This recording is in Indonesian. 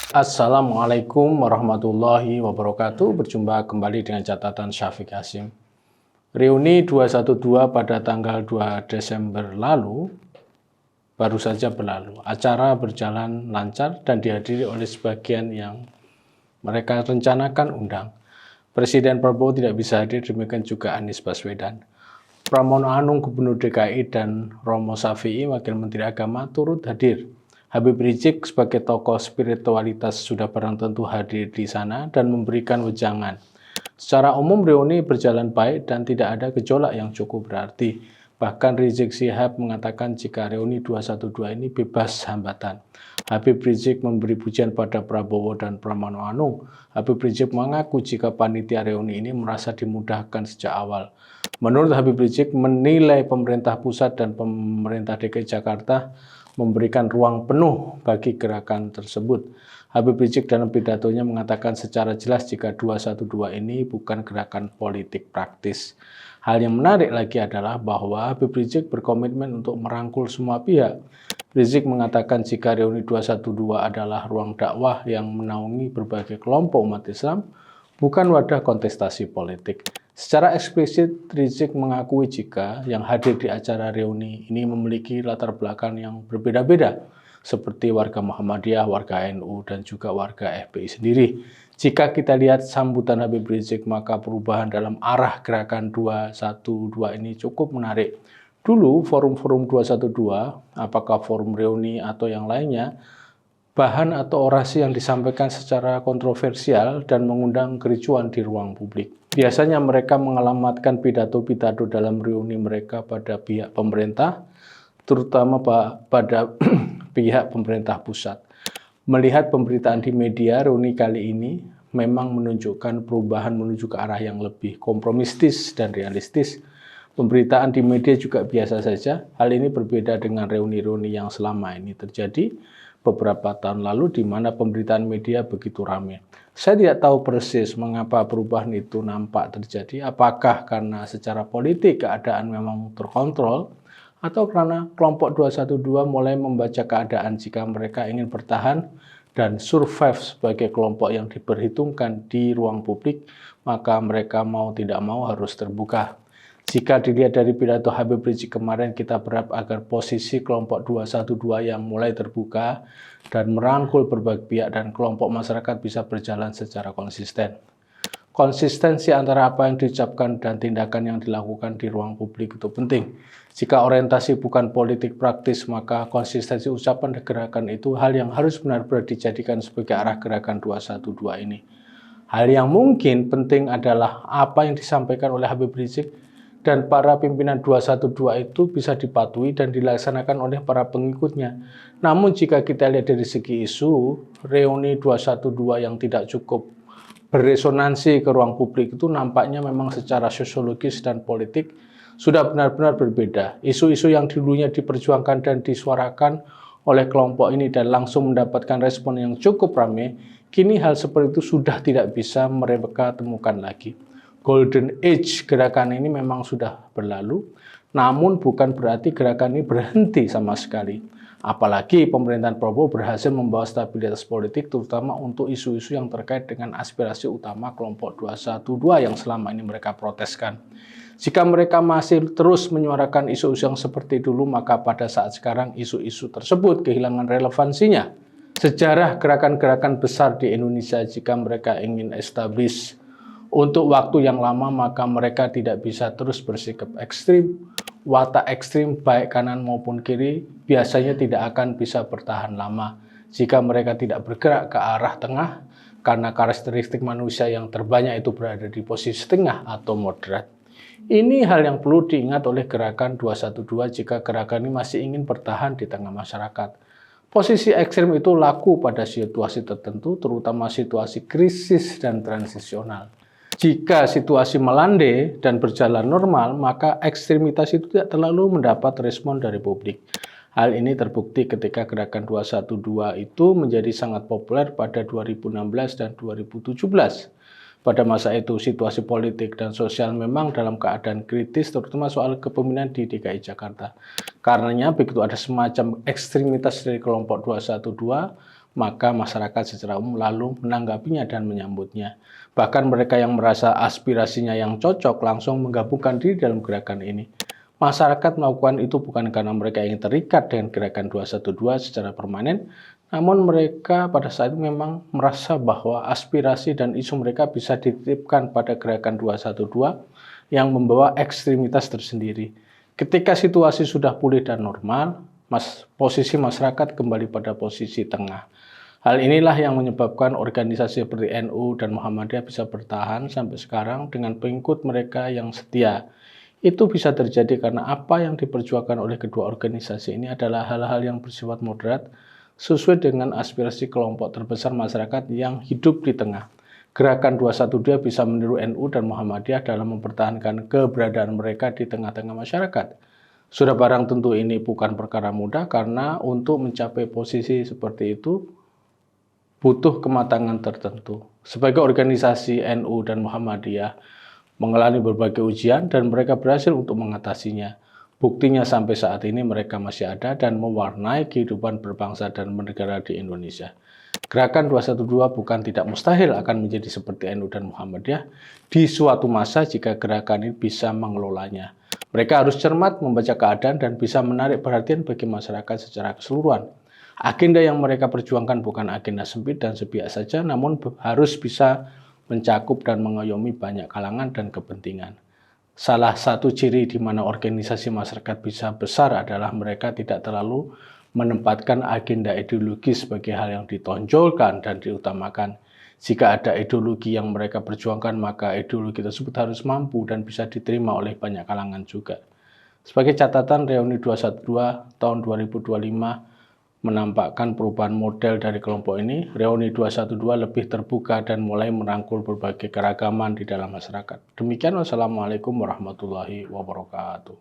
Assalamualaikum warahmatullahi wabarakatuh. Berjumpa kembali dengan catatan Syafiq Hasim. Reuni 212 pada tanggal 2 Desember lalu baru saja berlalu. Acara berjalan lancar dan dihadiri oleh sebagian yang mereka rencanakan undang. Presiden Prabowo tidak bisa hadir, demikian juga Anies Baswedan. Pramono Anung Gubernur DKI dan Romo Shafi'i Wakil Menteri Agama turut hadir. Habib Rizik sebagai tokoh spiritualitas sudah barang tentu hadir di sana dan memberikan wejangan. Secara umum reuni berjalan baik dan tidak ada gejolak yang cukup berarti. Bahkan Rizik Syihab mengatakan jika reuni 212 ini bebas hambatan. Habib Rizik memberi pujian pada Prabowo dan Pramono Anung. Habib Rizik mengaku jika panitia reuni ini merasa dimudahkan sejak awal. Menurut Habib Rizik, menilai pemerintah pusat dan pemerintah DKI Jakarta memberikan ruang penuh bagi gerakan tersebut. Habib Rizik dalam pidatonya mengatakan secara jelas jika 212 ini bukan gerakan politik praktis. Hal yang menarik lagi adalah bahwa Habib Rizik berkomitmen untuk merangkul semua pihak. Rizik mengatakan jika reuni 212 adalah ruang dakwah yang menaungi berbagai kelompok umat Islam, bukan wadah kontestasi politik. Secara eksplisit, Rizik mengakui jika yang hadir di acara reuni ini memiliki latar belakang yang berbeda-beda, seperti warga Muhammadiyah, warga NU, dan juga warga FPI sendiri. Jika kita lihat sambutan Habib Rizik, maka perubahan dalam arah gerakan 212 ini cukup menarik. Dulu forum-forum 212, apakah forum reuni atau yang lainnya, bahan atau orasi yang disampaikan secara kontroversial dan mengundang kericuan di ruang publik. Biasanya mereka mengalamatkan pidato-pidato dalam reuni mereka pada pihak pemerintah, terutama pada pihak pemerintah pusat. Melihat pemberitaan di media, reuni kali ini memang menunjukkan perubahan menuju ke arah yang lebih kompromistis dan realistis. Pemberitaan di media juga biasa saja. Hal ini berbeda dengan reuni-reuni yang selama ini terjadi beberapa tahun lalu di mana pemberitaan media begitu ramai. Saya tidak tahu persis mengapa perubahan itu nampak terjadi, apakah karena secara politik keadaan memang terkontrol, atau karena kelompok 212 mulai membaca keadaan jika mereka ingin bertahan dan survive sebagai kelompok yang diperhitungkan di ruang publik, maka mereka mau tidak mau harus terbuka. Jika dilihat dari pidato Habib Rizik kemarin, kita berharap agar posisi kelompok 212 yang mulai terbuka dan merangkul berbagai pihak dan kelompok masyarakat bisa berjalan secara konsisten. Konsistensi antara apa yang diucapkan dan tindakan yang dilakukan di ruang publik itu penting. Jika orientasi bukan politik praktis, maka konsistensi ucapan dan gerakan itu hal yang harus benar-benar dijadikan sebagai arah gerakan 212 ini. Hal yang mungkin penting adalah apa yang disampaikan oleh Habib Rizik dan para pimpinan 212 itu bisa dipatuhi dan dilaksanakan oleh para pengikutnya. Namun jika kita lihat dari segi isu, reuni 212 yang tidak cukup beresonansi ke ruang publik itu nampaknya memang secara sosiologis dan politik sudah benar-benar berbeda. Isu-isu yang dulunya diperjuangkan dan disuarakan oleh kelompok ini dan langsung mendapatkan respon yang cukup ramai, kini hal seperti itu sudah tidak bisa mereka temukan lagi. Golden Age gerakan ini memang sudah berlalu, namun bukan berarti gerakan ini berhenti sama sekali. Apalagi pemerintahan Prabowo berhasil membawa stabilitas politik terutama untuk isu-isu yang terkait dengan aspirasi utama kelompok 212 yang selama ini mereka proteskan. Jika mereka masih terus menyuarakan isu-isu yang seperti dulu, maka pada saat sekarang isu-isu tersebut kehilangan relevansinya. Sejarah gerakan-gerakan besar di Indonesia jika mereka ingin establish untuk waktu yang lama, maka mereka tidak bisa terus bersikap ekstrim. Watak ekstrim baik kanan maupun kiri biasanya tidak akan bisa bertahan lama jika mereka tidak bergerak ke arah tengah, karena karakteristik manusia yang terbanyak itu berada di posisi tengah atau moderat. Ini hal yang perlu diingat oleh gerakan 212 jika gerakan ini masih ingin bertahan di tengah masyarakat. Posisi ekstrim itu laku pada situasi tertentu, terutama situasi krisis dan transisional. Jika situasi melandai dan berjalan normal, maka ekstremitas itu tidak terlalu mendapat respon dari publik. Hal ini terbukti ketika gerakan 212 itu menjadi sangat populer pada 2016 dan 2017. Pada masa itu, situasi politik dan sosial memang dalam keadaan kritis, terutama soal kepemimpinan di DKI Jakarta. Karenanya, begitu ada semacam ekstremitas dari kelompok 212, maka masyarakat secara umum lalu menanggapinya dan menyambutnya. Bahkan mereka yang merasa aspirasinya yang cocok langsung menggabungkan diri dalam gerakan ini. Masyarakat melakukan itu bukan karena mereka ingin terikat dengan gerakan 212 secara permanen, namun mereka pada saat itu memang merasa bahwa aspirasi dan isu mereka bisa dititipkan pada gerakan 212 yang membawa ekstremitas tersendiri. Ketika situasi sudah pulih dan normal, posisi masyarakat kembali pada posisi tengah. Hal inilah yang menyebabkan organisasi seperti NU dan Muhammadiyah bisa bertahan sampai sekarang dengan pengikut mereka yang setia. Itu bisa terjadi karena apa yang diperjuangkan oleh kedua organisasi ini adalah hal-hal yang bersifat moderat, sesuai dengan aspirasi kelompok terbesar masyarakat yang hidup di tengah. Gerakan 212 bisa meniru NU dan Muhammadiyah dalam mempertahankan keberadaan mereka di tengah-tengah masyarakat. Sudah barang tentu ini bukan perkara mudah karena untuk mencapai posisi seperti itu butuh kematangan tertentu. Sebagai organisasi NU dan Muhammadiyah mengalami berbagai ujian dan mereka berhasil untuk mengatasinya. Buktinya sampai saat ini mereka masih ada dan mewarnai kehidupan berbangsa dan bernegara di Indonesia. Gerakan 212 bukan tidak mustahil akan menjadi seperti NU dan Muhammadiyah di suatu masa jika gerakan ini bisa mengelolanya. Mereka harus cermat membaca keadaan dan bisa menarik perhatian bagi masyarakat secara keseluruhan. Agenda yang mereka perjuangkan bukan agenda sempit dan sepihak saja, namun harus bisa mencakup dan mengayomi banyak kalangan dan kepentingan. Salah satu ciri di mana organisasi masyarakat bisa besar adalah mereka tidak terlalu menempatkan agenda ideologi sebagai hal yang ditonjolkan dan diutamakan. Jika ada ideologi yang mereka perjuangkan, maka ideologi tersebut harus mampu dan bisa diterima oleh banyak kalangan juga. Sebagai catatan, Reuni 212 tahun 2025 menampakkan perubahan model dari kelompok ini. Reuni 212 lebih terbuka dan mulai merangkul berbagai keragaman di dalam masyarakat. Demikian, wassalamualaikum warahmatullahi wabarakatuh.